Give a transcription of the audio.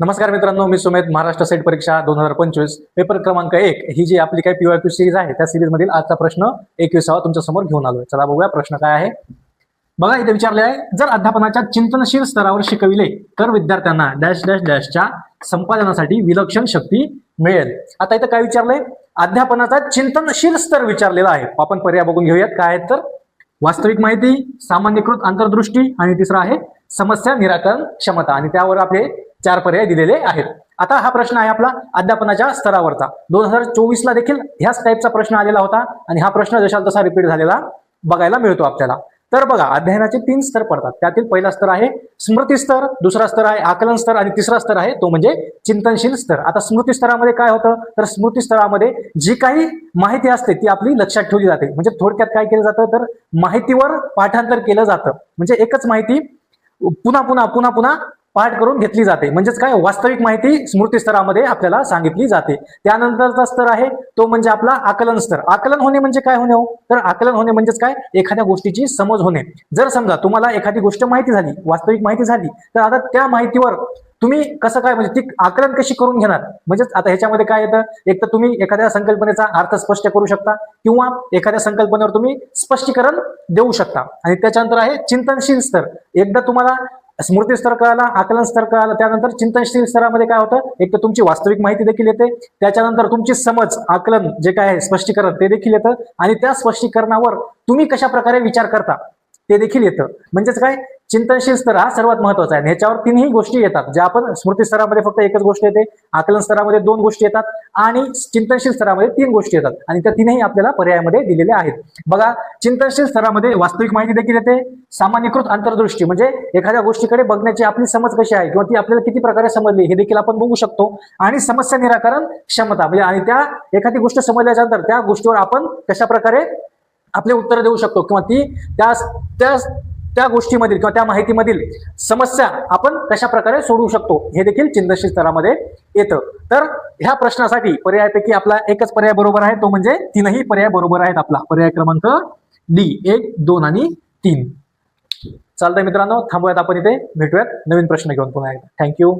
नमस्कार मित्रांनो, मी सुमेध. महाराष्ट्र सेट परीक्षा 2025 पेपर क्रमांक 1 ही जी आपली काही पीवायक्यू सिरीज आहे त्या सिरीज मधील आजचा प्रश्न 21वा तुमच्या समोर घेऊन आलोय. चला बघूया प्रश्न काय आहे. बघा इथे विचारले आहे, जर अध्यापनाच्या चिंतनशील स्तरावर शिकविले तर विद्यार्थ्यांना डॅश डॅश डॅशच्या संपादनासाठी विलक्षण शक्ती मिळेल. आता इथं काय विचारलंय, अध्यापनाचा चिंतनशील स्तर विचारलेला आहे. आपण पर्याय बघून घेऊयात काय आहेत. तर वास्तविक माहिती, सामान्यीकृत अंतर्दृष्टी आणि तिसरा आहे समस्या निराकरण क्षमता. आणि त्यावर आपले 4 पर्याय दिलेले आहेत. आता हा प्रश्न आहे आपला अध्यापनाच्या स्तरावरचा. 2024 ला देखील ह्याच टाईपचा प्रश्न आलेला होता आणि हा प्रश्न जसा तसा रिपीट झालेला बघायला मिळतो आपल्याला. तर बघा, अध्ययनाचे 3 स्तर पडतात. त्यातील पहिला स्तर आहे स्मृती स्तर, दुसरा स्तर आहे आकलन स्तर आणि तिसरा स्तर आहे तो म्हणजे चिंतनशील स्तर. आता स्मृती स्तरामध्ये काय होतं, तर स्मृती स्तरामध्ये जी काही माहिती असते ती आपली लक्षात ठेवली जाते. म्हणजे थोडक्यात काय केलं जातं, तर माहितीवर पाठांतर केलं जातं. म्हणजे एकच माहिती पुन्हा पुन्हा पुन्हा पुन्हा पाठ करून घेतली जाते. म्हणजेच काय, वास्तविक माहिती स्मृती स्तरामध्ये आपल्याला सांगितली जाते. त्यानंतरचा स्तर आहे तो म्हणजे आपला आकलन स्तर. आकलन होणे म्हणजे काय होणे हो, तर आकलन होणे म्हणजेच काय, एखाद्या गोष्टीची समज होणे. जर समजा तुम्हाला एखादी गोष्ट माहिती झाली, वास्तविक माहिती झाली, तर आता त्या माहितीवर तुम्ही कसं काय, म्हणजे ती आकलन कशी करून घेणार. म्हणजेच आता ह्याच्यामध्ये काय येतं, एक तर तुम्ही एखाद्या संकल्पनेचा अर्थ स्पष्ट करू शकता किंवा एखाद्या संकल्पनेवर तुम्ही स्पष्टीकरण देऊ शकता. आणि त्याच्यानंतर आहे चिंतनशील स्तर. एकदा तुम्हाला स्मृती स्तर कळाला, आकलन स्तर कळाला, त्यानंतर चिंतनशील स्तरामध्ये काय होतं, एक तर तुमची वास्तविक माहिती देखील येते, त्याच्यानंतर तुमची समज, आकलन जे काय आहे स्पष्टीकरण ते देखील येतं आणि त्या स्पष्टीकरणावर तुम्ही कशा प्रकारे विचार करता ते देखील येतं. म्हणजेच काय, चिंतनशील स्तर हा सर्वात महत्वाचा आहे. ह्याच्यावर 3ही गोष्टी येतात, ज्या आपण स्मृती स्तरामध्ये फक्त एकच गोष्ट येते, आकलन स्तरामध्ये 2 गोष्टी येतात आणि चिंतनशील स्तरामध्ये 3 गोष्टी येतात. आणि त्या 3ही आपल्याला पर्यायामध्ये दिलेल्या आहेत. बघा, चिंतनशील स्तरामध्ये वास्तविक माहिती देखील येते, सामान्यीकृत अंतर्दृष्टी म्हणजे एखाद्या गोष्टीकडे बघण्याची आपली समज कशी आहे किंवा ती आपल्याला किती प्रकारे समजली हे देखील आपण बघू शकतो. आणि समस्या निराकरण क्षमता म्हणजे आणि त्या एखादी गोष्ट समजल्याच्या नंतर त्या गोष्टीवर आपण कशा प्रकारे आपले उत्तर देऊ शकतो किंवा ती त्या गोष्टीमधील किंवा त्या माहितीमधील समस्या आपण कशा प्रकारे सोडवू शकतो हे देखील चिंतनशील स्तरामध्ये येतं. तर ह्या प्रश्नासाठी पर्यायापैकी आपला एकच पर्याय बरोबर आहे, तो म्हणजे 3ही पर्याय बरोबर आहेत. आपला पर्याय क्रमांक डी 1, 2 आणि 3. चालतंय मित्रांनो, थांबूयात आपण इथे, भेटूयात नवीन प्रश्न घेऊन पुन्हा एकदा. थँक्यू.